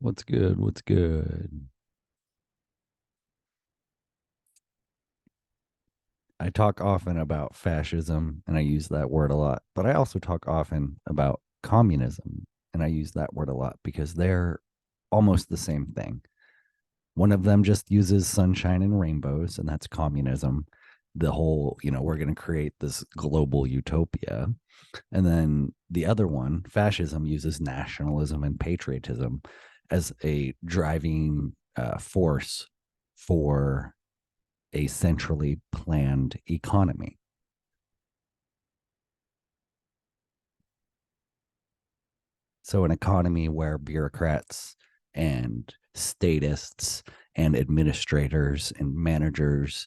What's good? What's good? I talk often about fascism and I use that word a lot, but I also talk often about communism and I use that word a lot because they're almost the same thing. One of them just uses sunshine and rainbows, and that's communism. The whole, we're going to create this global utopia. And then the other one, fascism, uses nationalism and patriotism as a driving force for a centrally planned economy. So, an economy where bureaucrats and statists and administrators and managers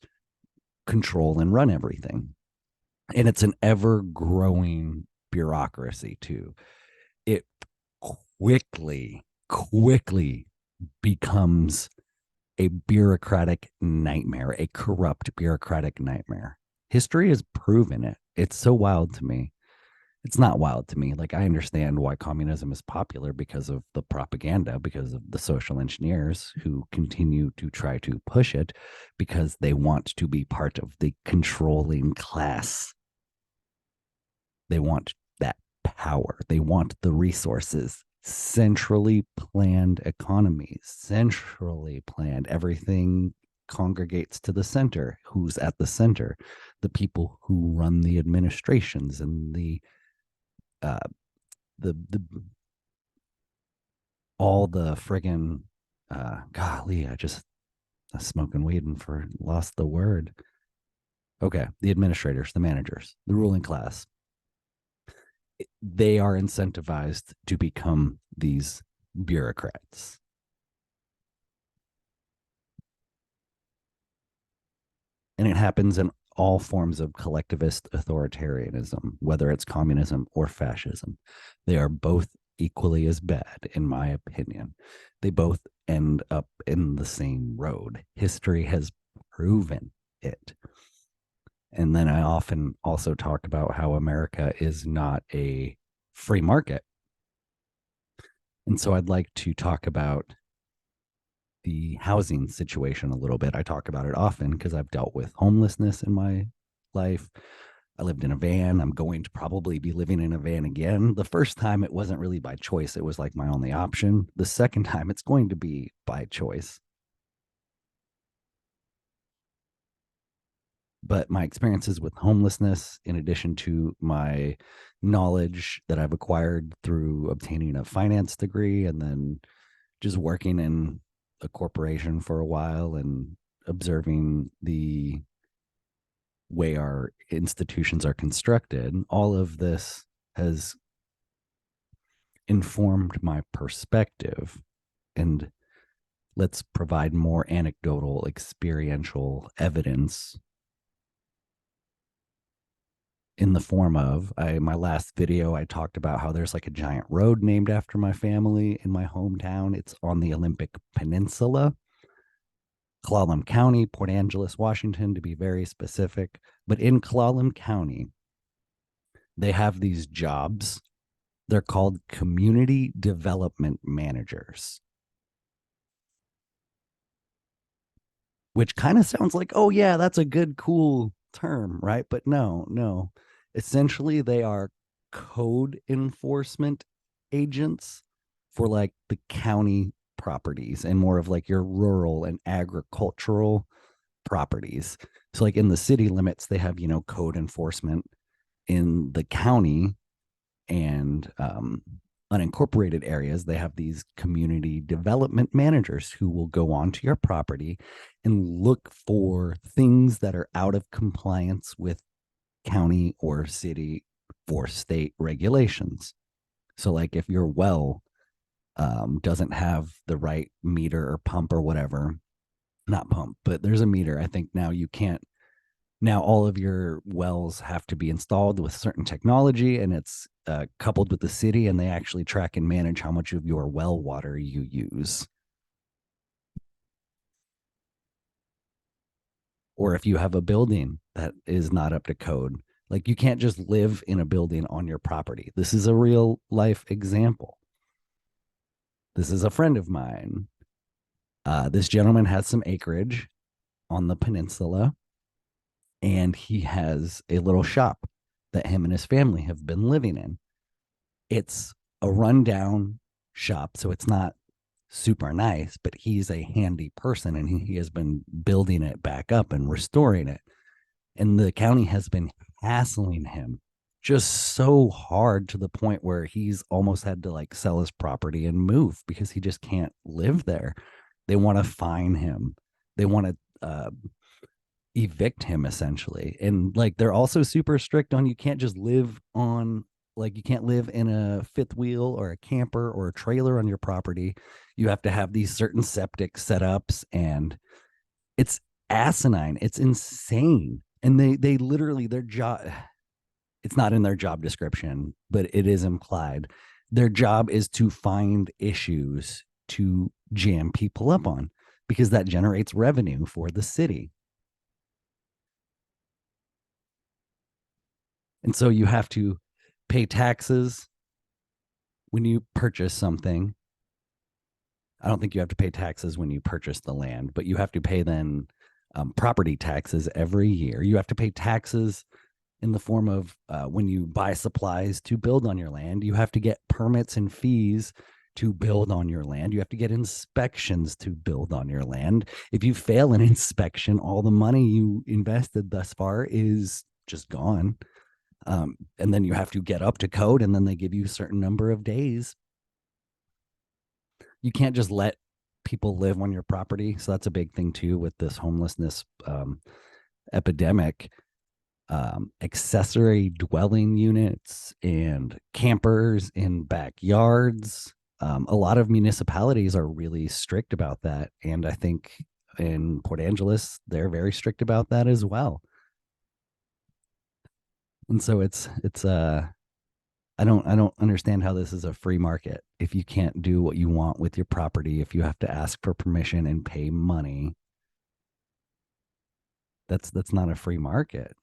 control and run everything. And it's an ever growing bureaucracy, too. It quickly becomes a bureaucratic nightmare, a corrupt bureaucratic nightmare. History has proven it. It's so wild to me. It's not wild to me. Like, I understand why communism is popular because of the propaganda, because of the social engineers who continue to try to push it because they want to be part of the controlling class. They want that power, they want the resources. Centrally planned economies, centrally planned. Everything congregates to the center. Who's at the center? The people who run the administrations and uh, the all the friggin' golly, I smoking weed and for lost the word. Okay, the administrators, the managers, the ruling class, they are incentivized to become these bureaucrats. And it happens in all forms of collectivist authoritarianism, whether it's communism or fascism. They are both equally as bad, in my opinion. They both end up in the same road. History has proven it. And then I often also talk about how America is not a free market. And so I'd like to talk about the housing situation a little bit. I talk about it often because I've dealt with homelessness in my life. I lived in a van. I'm going to probably be living in a van again. The first time it wasn't really by choice, it was like my only option. The second time it's going to be by choice. But my experiences with homelessness, in addition to my knowledge that I've acquired through obtaining a finance degree and then just working in a corporation for a while and observing the way our institutions are constructed, all of this has informed my perspective. And let's provide more anecdotal, experiential evidence in the form of my last video. I talked about how there's like a giant road named after my family in my hometown. It's on the Olympic Peninsula, Clallam County, Port Angeles, Washington, to be very specific. But in Clallam County, they have these jobs. They're called community development managers, which kind of sounds like, oh, yeah, that's a good, cool term, right? But no, no. Essentially, they are code enforcement agents for like the county properties and more of like your rural and agricultural properties. So, like in the city limits, they have, code enforcement. In the county and unincorporated areas, they have these community development managers who will go onto your property and look for things that are out of compliance with county or city or state regulations. So, like if your well doesn't have the right meter or pump or whatever, not pump, but there's a meter. I think now you can't now all of your wells have to be installed with certain technology and it's coupled with the city and they actually track and manage how much of your well water you use. Or if you have a building that is not up to code, like you can't just live in a building on your property. This is a real life example. This is a friend of mine. This gentleman has some acreage on the peninsula, and he has a little shop that him and his family have been living in. It's a rundown shop, so it's not super nice, but he's a handy person and he has been building it back up and restoring it. And the county has been hassling him just so hard to the point where he's almost had to like sell his property and move because he just can't live there. They want to fine him. They want to evict him essentially. And like they're also super strict on you can't just live on like you can't live in a fifth wheel or a camper or a trailer on your property. You have to have these certain septic setups and it's asinine. It's insane. And they literally their job it's not in their job description, but it is implied. Their job is to find issues to jam people up on because that generates revenue for the city. And so you have to pay taxes when you purchase something. I don't think you have to pay taxes when you purchase the land, but you have to pay then property taxes every year. You have to pay taxes in the form of when you buy supplies to build on your land. You have to get permits and fees to build on your land. You have to get inspections to build on your land. If you fail an inspection, all the money you invested thus far is just gone. And then you have to get up to code, and then they give you a certain number of days. You can't just let people live on your property. So that's a big thing too with this homelessness epidemic. Accessory dwelling units and campers in backyards. A lot of municipalities are really strict about that. And I think in Port Angeles, they're very strict about that as well. And so I don't understand how this is a free market. If you can't do what you want with your property, if you have to ask for permission and pay money, that's not a free market.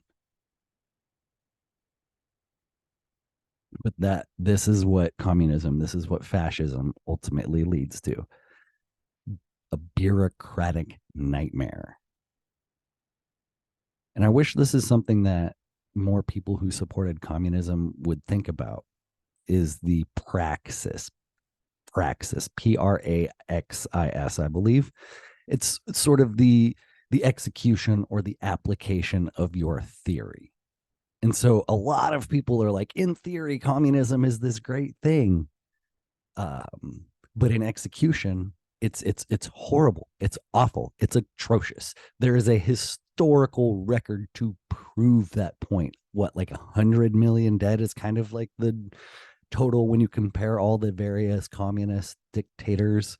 But that this is what communism, this is what fascism ultimately leads to, a bureaucratic nightmare. And I wish this is something that more people who supported communism would think about is the praxis, Praxis, I believe. It's sort of the execution or the application of your theory. And so a lot of people are like, in theory, communism is this great thing. But in execution, it's horrible. It's awful. It's atrocious. There is a historical record to prove that point. What, like 100 million dead is kind of like the total when you compare all the various communist dictators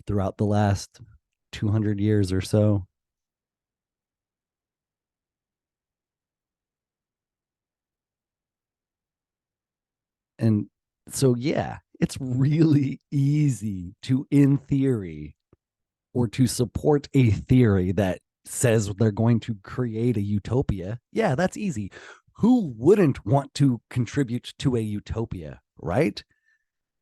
throughout the last 200 years or so. And so, yeah, it's really easy to, in theory, or to support a theory that says they're going to create a utopia. Yeah, that's easy. Who wouldn't want to contribute to a utopia, right?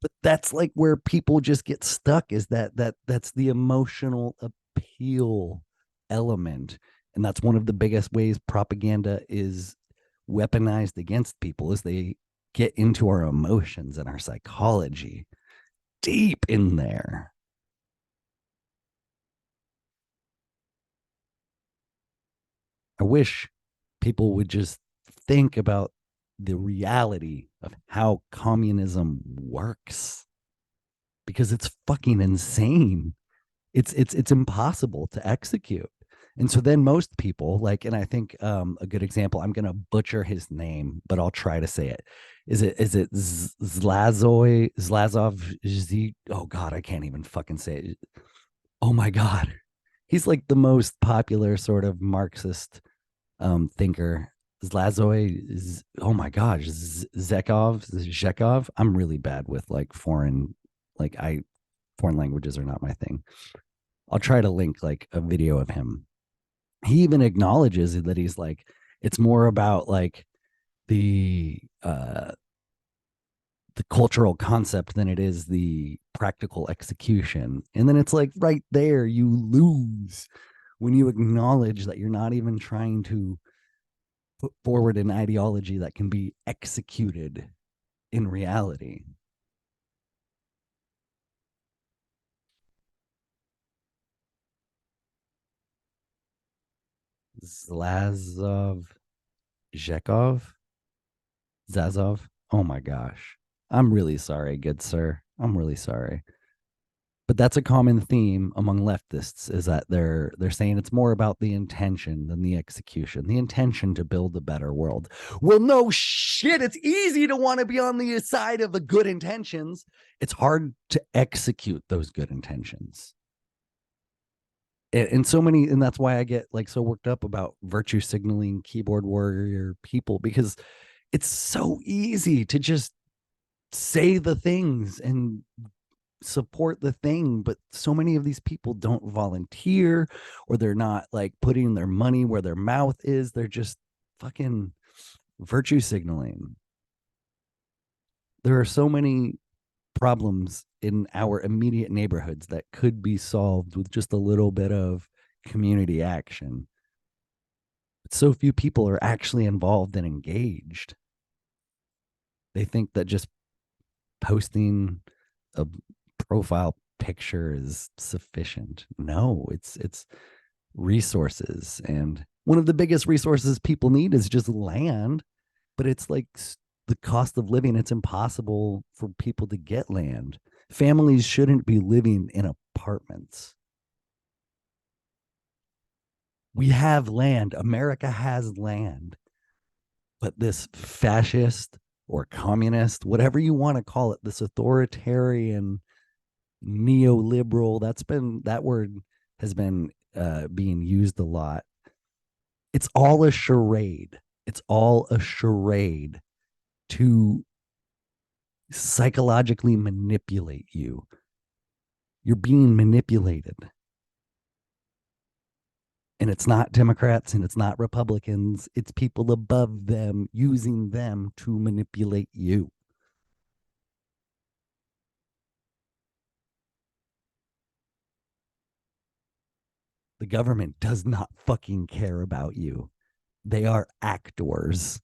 But that's like where people just get stuck is that's the emotional appeal element. And that's one of the biggest ways propaganda is weaponized against people is they get into our emotions and our psychology deep in there. I wish people would just think about the reality of how communism works because it's fucking insane. It's impossible to execute. And so then most people like, and I think a good example, I'm gonna butcher his name, but I'll try to say it. Is it Zlazov Z? Oh God, I can't even fucking say it. Oh my God, he's like the most popular sort of Marxist thinker. Zlazoy, oh my gosh, Zekov. I'm really bad with like like I foreign languages are not my thing. I'll try to link like a video of him. He even acknowledges that he's like, it's more about like the the cultural concept than it is the practical execution. And then it's like right there, you lose when you acknowledge that you're not even trying to put forward an ideology that can be executed in reality. Zlazov, Zhekov, Zazov. Oh my gosh. I'm really sorry, good sir. I'm really sorry. But that's a common theme among leftists is that they're saying it's more about the intention than the execution, the intention to build a better world. Well, no shit, it's easy to want to be on the side of the good intentions. It's hard to execute those good intentions. And so many, and that's why I get like so worked up about virtue signaling keyboard warrior people, because it's so easy to just say the things and support the thing, but so many of these people don't volunteer, or they're not like putting their money where their mouth is. They're just fucking virtue signaling. There are so many problems in our immediate neighborhoods that could be solved with just a little bit of community action. But so few people are actually involved and engaged. They think that just posting a profile picture is sufficient. No, it's resources, and one of the biggest resources people need is just land, but it's like the cost of living, it's impossible for people to get land. Families shouldn't be living in apartments. We have land. America has land. But this fascist or communist, whatever you want to call it, this authoritarian neoliberal, that word has been being used a lot. It's all a charade. It's all a charade to psychologically manipulate you. You're being manipulated. And it's not Democrats and it's not Republicans. It's people above them using them to manipulate you. The government does not fucking care about you. They are actors,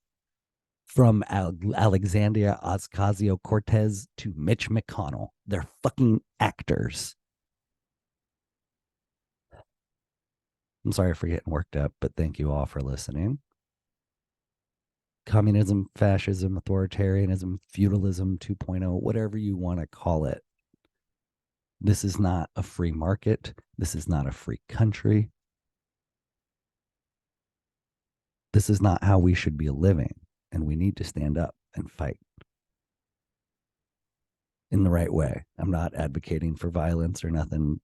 from Alexandria Ocasio Cortez to Mitch McConnell. They're fucking actors. I'm sorry for getting worked up, but thank you all for listening. Communism, fascism, authoritarianism, feudalism 2.0, whatever you want to call it. This is not a free market. This is not a free country. This is not how we should be living. And we need to stand up and fight in the right way. I'm not advocating for violence or nothing.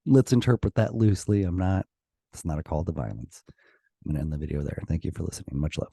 Let's interpret that loosely. It's not a call to violence. I'm going to end the video there. Thank you for listening. Much love.